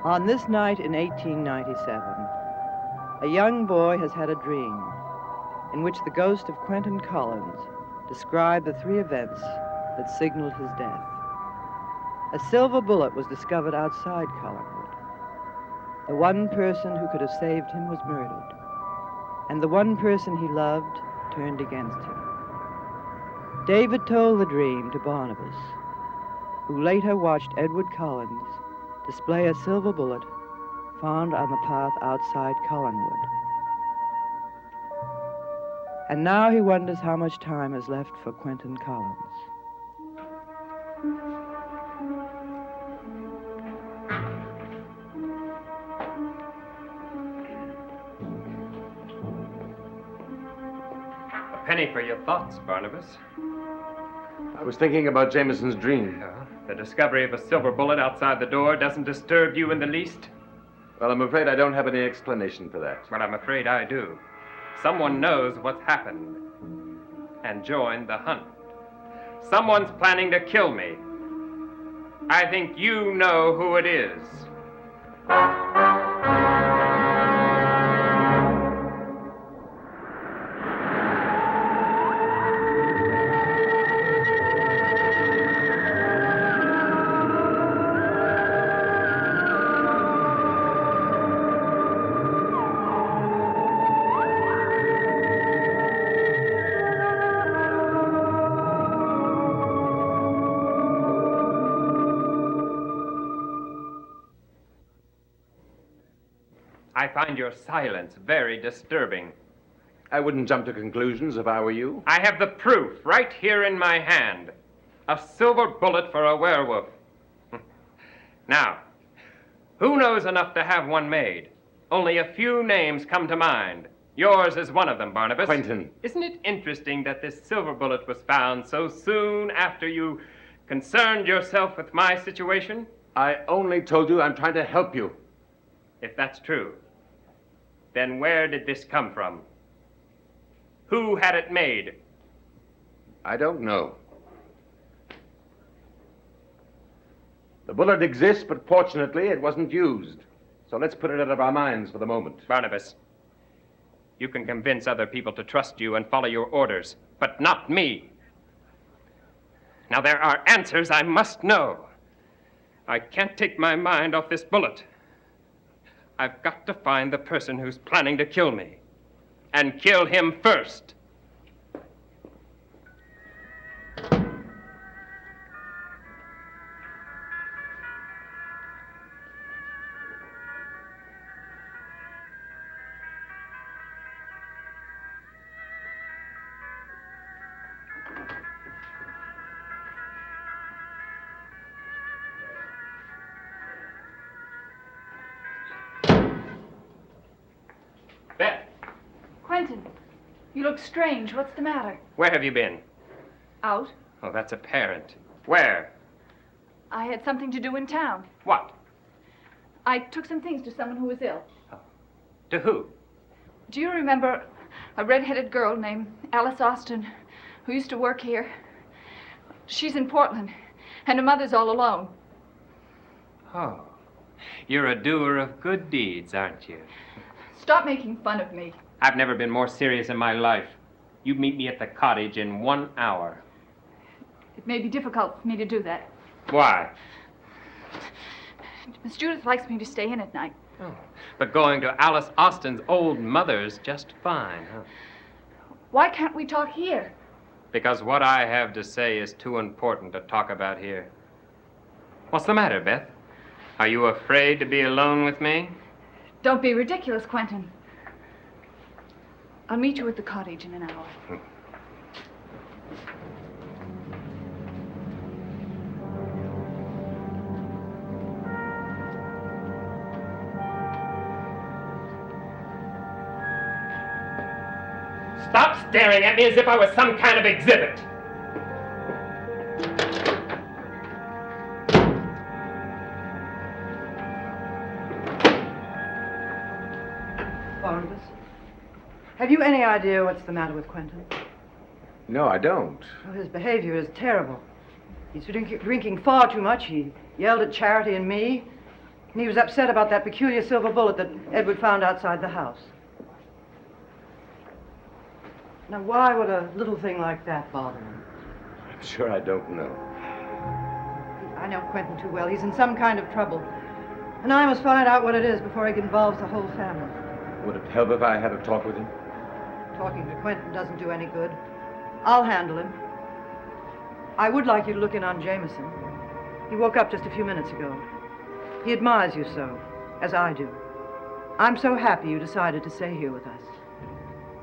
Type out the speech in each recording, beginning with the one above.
On this night in 1897, a young boy has had a dream in which the ghost of Quentin Collins described the three events that signaled his death. A silver bullet was discovered outside Collingwood. The one person who could have saved him was murdered, and the one person he loved turned against him. David told the dream to Barnabas, who later watched Edward Collins display a silver bullet found on the path outside Collingwood. And now he wonders how much time is left for Quentin Collins. A penny for your thoughts, Barnabas. I was thinking about Jameson's dream. The discovery of a silver bullet outside the door doesn't disturb you in the least? Well, I'm afraid I don't have any explanation for that. Well, I'm afraid I do. Someone knows what's happened and joined the hunt. Someone's planning to kill me. I think you know who it is. I find your silence very disturbing. I wouldn't jump to conclusions if I were you. I have the proof right here in my hand. A silver bullet for a werewolf. Now, who knows enough to have one made? Only a few names come to mind. Yours is one of them, Barnabas. Quentin. Isn't it interesting that this silver bullet was found so soon after you concerned yourself with my situation? I only told you I'm trying to help you. If that's true, then where did this come from? Who had it made? I don't know. The bullet exists, but fortunately it wasn't used. So let's put it out of our minds for the moment. Barnabas, you can convince other people to trust you and follow your orders, but not me. Now there are answers I must know. I can't take my mind off this bullet. I've got to find the person who's planning to kill me, and kill him first. Beth. Quentin, you look strange. What's the matter? Where have you been? Out. Oh, that's apparent. Where? I had something to do in town. What? I took some things to someone who was ill. To who? Do you remember a red-headed girl named Alice Austin who used to work here? She's in Portland, and her mother's all alone. Oh, you're a doer of good deeds, aren't you? Stop making fun of me. I've never been more serious in my life. You meet me at the cottage in 1 hour. It may be difficult for me to do that. Why? Miss Judith likes me to stay in at night. Oh, but going to Alice Austin's old mother's just fine, huh? Why can't we talk here? Because what I have to say is too important to talk about here. What's the matter, Beth? Are you afraid to be alone with me? Don't be ridiculous, Quentin. I'll meet you at the cottage in an hour. Stop staring at me as if I was some kind of exhibit. Barnabas, have you any idea what's the matter with Quentin? No, I don't. Well, his behavior is terrible. He's drinking far too much. He yelled at Charity and me. And he was upset about that peculiar silver bullet that Edward found outside the house. Now, why would a little thing like that bother him? I'm sure I don't know. I know Quentin too well. He's in some kind of trouble. And I must find out what it is before it involves the whole family. Would it help if I had a talk with him? Talking to Quentin doesn't do any good. I'll handle him. I would like you to look in on Jameson. He woke up just a few minutes ago. He admires you so, as I do. I'm so happy you decided to stay here with us.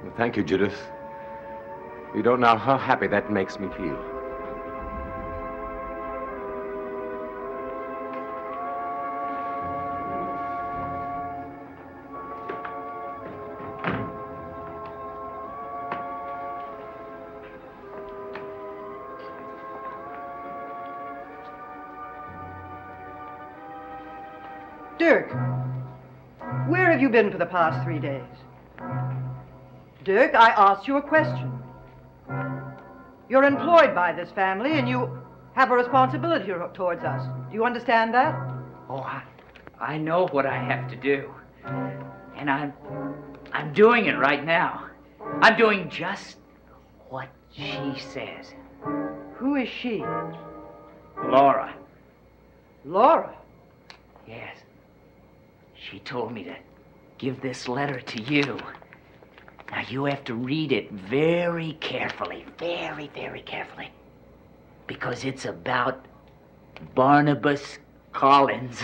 Well, thank you, Judith. You don't know how happy that makes me feel. Dirk, where have you been for the past 3 days? Dirk, I asked you a question. You're employed by this family and you have a responsibility towards us. Do you understand that? Oh, I know what I have to do. And I'm doing it right now. I'm doing just what she says. Who is she? Laura. Laura? Yes. She told me to give this letter to you. Now, you have to read it very carefully, very, very carefully. Because it's about Barnabas Collins.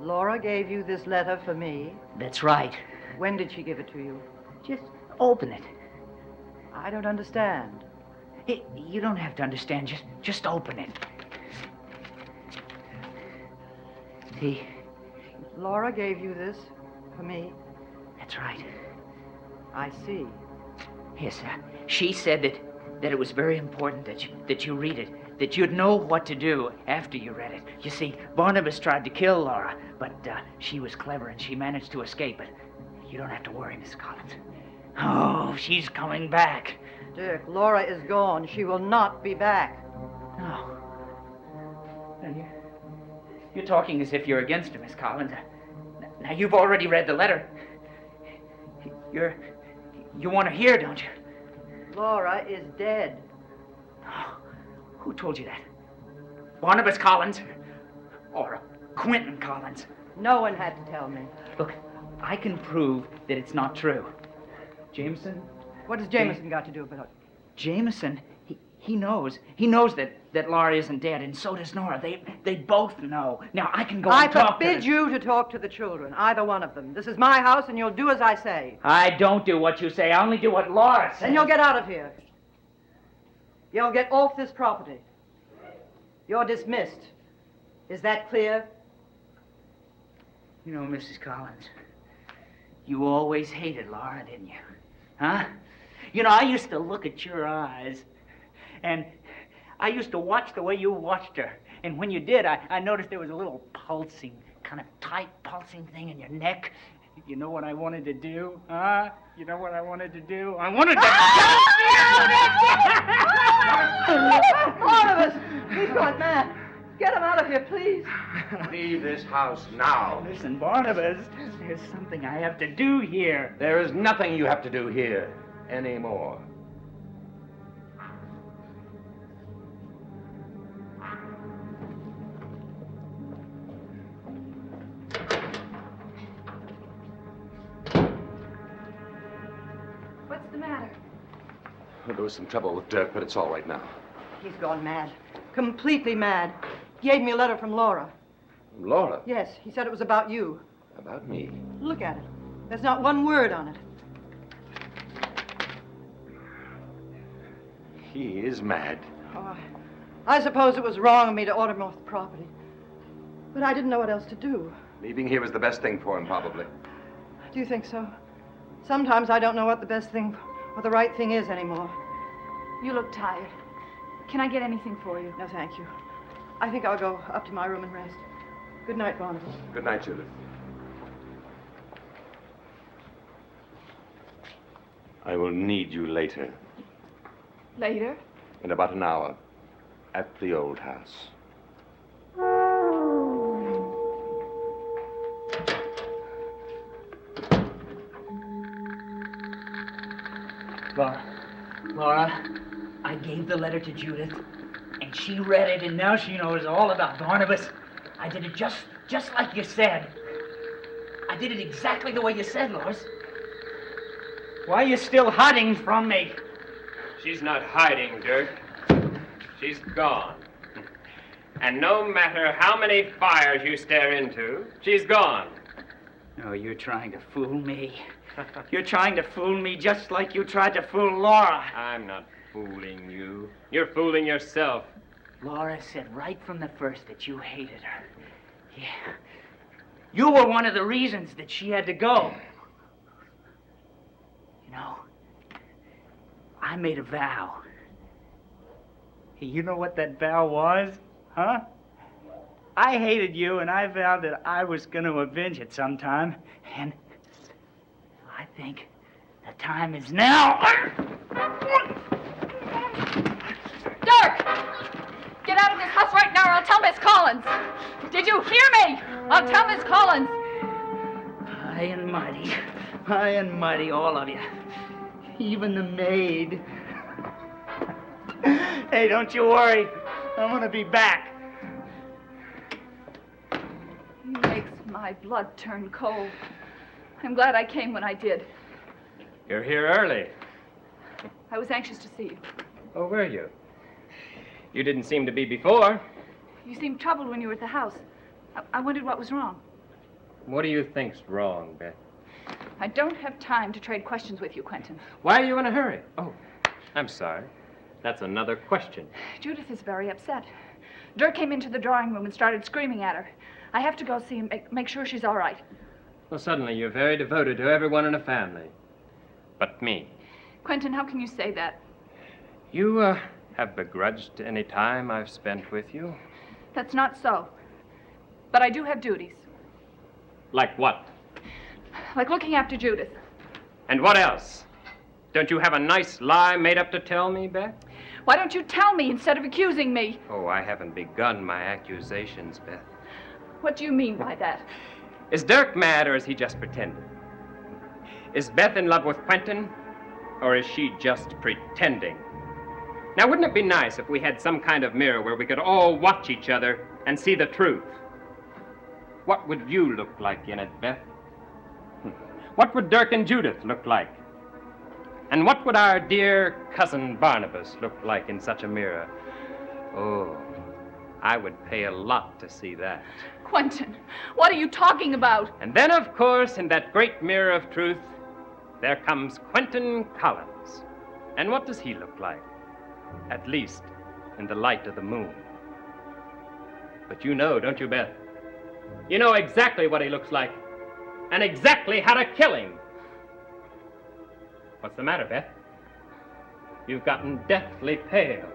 Laura gave you this letter for me. That's right. When did she give it to you? Just open it. I don't understand. You don't have to understand. Just open it. See? Laura gave you this for me? That's right. I see. Yes, she said that it was very important that you read it, that you'd know what to do after you read it. You see, Barnabas tried to kill Laura, but she was clever and she managed to escape. But you don't have to worry, Miss Collins. Oh, she's coming back. Dirk, Laura is gone. She will not be back. No. And you're talking as if you're against her, Miss Collins. Now, you've already read the letter. You want to hear, don't you? Laura is dead. Oh, who told you that? Barnabas Collins? Or Quentin Collins? No one had to tell me. Look, I can prove that it's not true. Jameson? What has Jameson got to do with it? Jameson, he knows. He knows that Laura isn't dead, and so does Nora. They both know. Now, I can go and talk to I forbid you to talk to the children, either one of them. This is my house, and you'll do as I say. I don't do what you say. I only do what Laura says. Then you'll get out of here. You'll get off this property. You're dismissed. Is that clear? You know, Mrs. Collins, you always hated Laura, didn't you? Huh? You know, I used to look at your eyes, and I used to watch the way you watched her. And when you did, I noticed there was a little pulsing, kind of tight pulsing thing in your neck. You know what I wanted to do? Huh? You know what I wanted to do? I wanted to... Barnabas! He's gone mad. Get him out of here, please. Leave this house now. Listen, Barnabas, there's something I have to do here. There is nothing you have to do here anymore. What's the matter? Well, there was some trouble with Dirk, but it's all right now. He's gone mad. Completely mad. He gave me a letter from Laura. Laura? Yes, he said it was about you. About me? Look at it. There's not one word on it. He is mad. Oh, I suppose it was wrong of me to order him off the property. But I didn't know what else to do. Leaving here was the best thing for him, probably. Do you think so? Sometimes I don't know what the best thing, what the right thing is anymore. You look tired. Can I get anything for you? No, thank you. I think I'll go up to my room and rest. Good night, Barnabas. Good night, Judith. I will need you later, Later? in about an hour, at the old house. Laura, I gave the letter to Judith, and she read it, and now she knows all about Barnabas. I did it just like you said. I did it exactly the way you said, Lois. Why are you still hiding from me? She's not hiding, Dirk. She's gone. And no matter how many fires you stare into, she's gone. No, you're trying to fool me. You're trying to fool me just like you tried to fool Laura. I'm not fooling you. You're fooling yourself. Laura said right from the first that you hated her. Yeah. You were one of the reasons that she had to go. You know, I made a vow. You know what that vow was? Huh? I hated you, and I vowed that I was going to avenge it sometime. And I think the time is now. Dirk! Get out of this house right now or I'll tell Miss Collins. Did you hear me? I'll tell Miss Collins. High and mighty, all of you. Even the maid. Hey, don't you worry. I'm gonna be back. He makes my blood turn cold. I'm glad I came when I did. You're here early. I was anxious to see you. Oh, were you? You didn't seem to be before. You seemed troubled when you were at the house. I wondered what was wrong. What do you think's wrong, Beth? I don't have time to trade questions with you, Quentin. Why are you in a hurry? Oh, I'm sorry. That's another question. Judith is very upset. Dirk came into the drawing room and started screaming at her. I have to go see him, make sure she's all right. Well, suddenly you're very devoted to everyone in a family. But me. Quentin, how can you say that? You, have begrudged any time I've spent with you? That's not so. But I do have duties. Like what? Like looking after Judith. And what else? Don't you have a nice lie made up to tell me, Beth? Why don't you tell me instead of accusing me? Oh, I haven't begun my accusations, Beth. What do you mean by that? Is Dirk mad, or is he just pretending? Is Beth in love with Quentin, or is she just pretending? Now, wouldn't it be nice if we had some kind of mirror where we could all watch each other and see the truth? What would you look like in it, Beth? What would Dirk and Judith look like? And what would our dear cousin Barnabas look like in such a mirror? Oh, I would pay a lot to see that. Quentin, what are you talking about? And then, of course, in that great mirror of truth, there comes Quentin Collins. And what does he look like? At least in the light of the moon. But you know, don't you, Beth? You know exactly what he looks like, and exactly how to kill him. What's the matter, Beth? You've gotten deathly pale.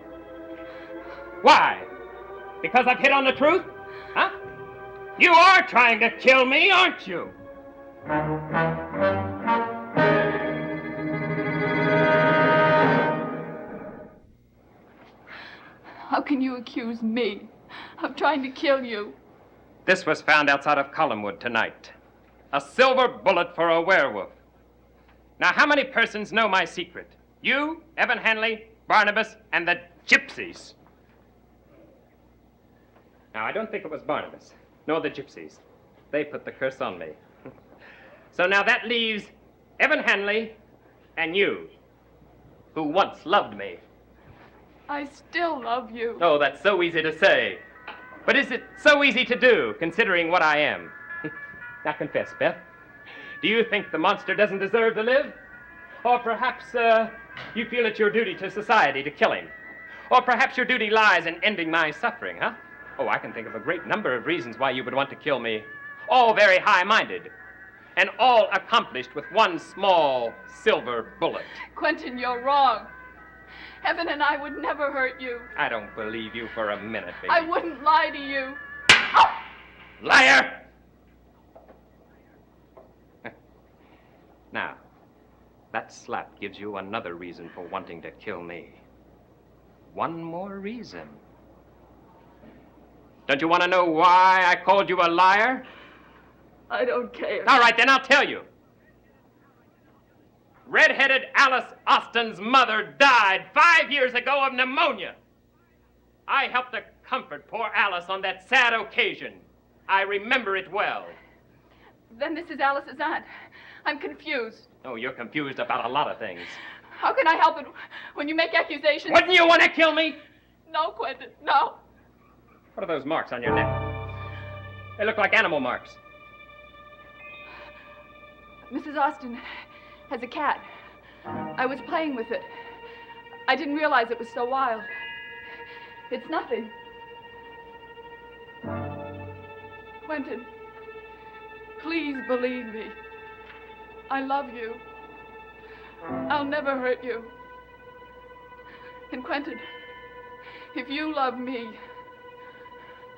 Why? Because I've hit on the truth? Huh? You are trying to kill me, aren't you? How can you accuse me of trying to kill you? This was found outside of Collinwood tonight. A silver bullet for a werewolf. Now, how many persons know my secret? You, Evan Hanley, Barnabas, and the gypsies. Now, I don't think it was Barnabas, nor the gypsies. They put the curse on me. So now that leaves Evan Hanley and you, who once loved me. I still love you. Oh, that's so easy to say. But is it so easy to do, considering what I am? Now confess, Beth. Do you think the monster doesn't deserve to live? Or perhaps you feel it's your duty to society to kill him? Or perhaps your duty lies in ending my suffering, huh? Oh, I can think of a great number of reasons why you would want to kill me. All very high-minded. And all accomplished with one small silver bullet. Quentin, you're wrong. Evan and I would never hurt you. I don't believe you for a minute, baby. I wouldn't lie to you. Oh! Liar! Now, that slap gives you another reason for wanting to kill me. One more reason. Don't you want to know why I called you a liar? I don't care. All right, then I'll tell you. Red-headed Alice Austin's mother died 5 years ago of pneumonia. I helped to comfort poor Alice on that sad occasion. I remember it well. Then this is Alice's aunt. I'm confused. Oh, you're confused about a lot of things. How can I help it when you make accusations? Wouldn't you want to kill me? No, Quentin, no. What are those marks on your neck? They look like animal marks. Mrs. Austin has a cat. I was playing with it. I didn't realize it was so wild. It's nothing. Quentin, please believe me. I love you. I'll never hurt you. And Quentin, if you love me,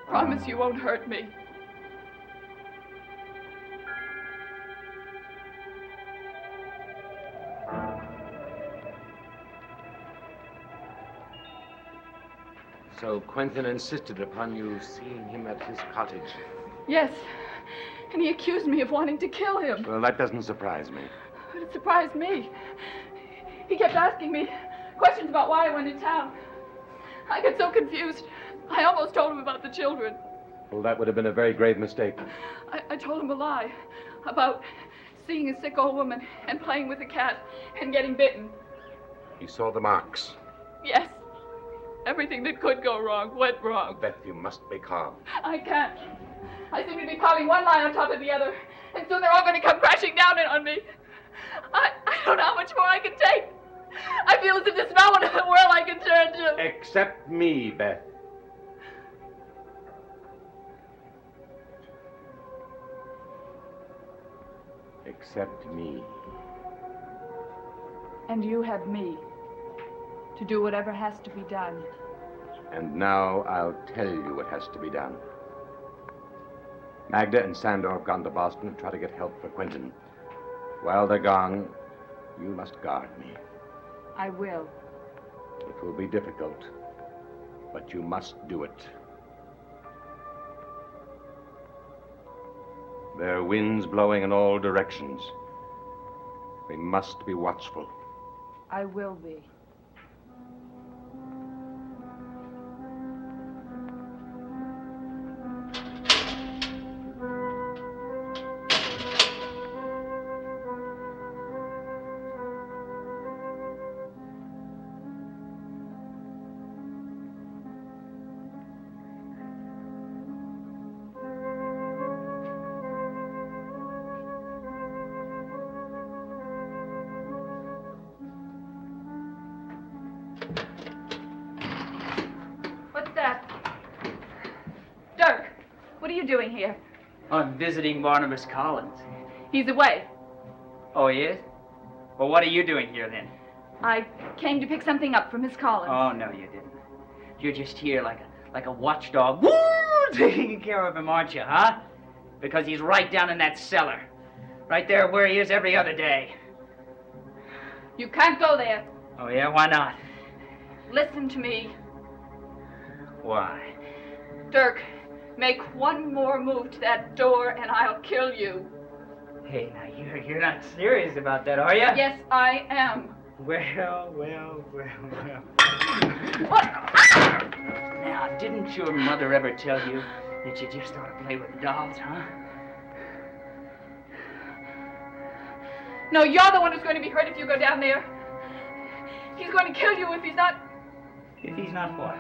promise you won't hurt me. So Quentin insisted upon you seeing him at his cottage. Yes, and he accused me of wanting to kill him. Well, that doesn't surprise me. But it surprised me. He kept asking me questions about why I went in town. I got so confused, I almost told him about the children. Well, that would have been a very grave mistake. I told him a lie about seeing a sick old woman and playing with a cat and getting bitten. You saw the marks. Yes, everything that could go wrong went wrong. Beth, you must be calm. I can't. I seem to be piling one lie on top of the other, and soon they're all going to come crashing down on me. I don't know how much more I can take. I feel as if there's no one in the world I can turn to. Except me, Beth. Except me. And you have me to do whatever has to be done. And now I'll tell you what has to be done. Magda and Sandor have gone to Boston to try to get help for Quentin. While they're gone, you must guard me. I will. It will be difficult, but you must do it. There are winds blowing in all directions. We must be watchful. I will be. What are you doing here? I'm visiting Barnabas Collins. He's away. Oh, he is? Well, what are you doing here, then? I came to pick something up from Miss Collins. Oh, no, you didn't. You're just here like a watchdog. Woo! Taking care of him, aren't you, huh? Because he's right down in that cellar. Right there where he is every other day. You can't go there. Oh, yeah? Why not? Listen to me. Why? Dirk, make one more move to that door and I'll kill you. Hey, now, you're not serious about that, are you? Yes, I am. Well. What? Now, didn't your mother ever tell you that you just ought to play with dolls, huh? No, you're the one who's going to be hurt if you go down there. He's going to kill you if he's not... If he's not what?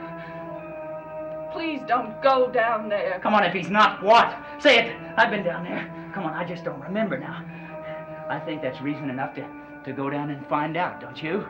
Please don't go down there. Come on, if he's not what? Say it. I've been down there. Come on, I just don't remember now. I think that's reason enough to go down and find out, don't you?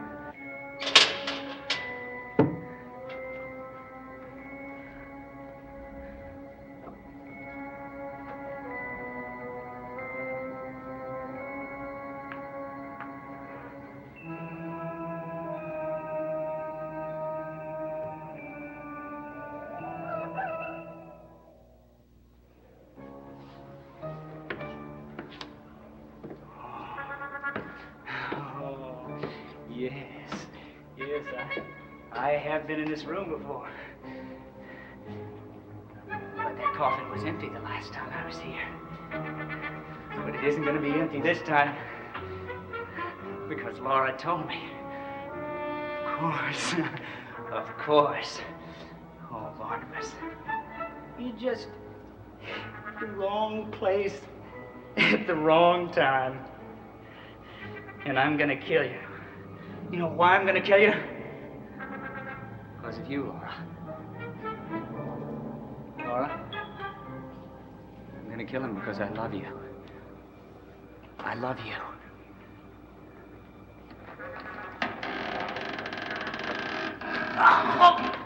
Yes. Yes, I have been in this room before. But that coffin was empty the last time I was here. But it isn't going to be empty this time. Because Laura told me. Of course. Of course. Oh, Barnabas. You just... the wrong place at the wrong time. And I'm going to kill you. You know why I'm going to kill you? Because of you, Laura. Laura? I'm going to kill him because I love you. I love you. Ha ha ha!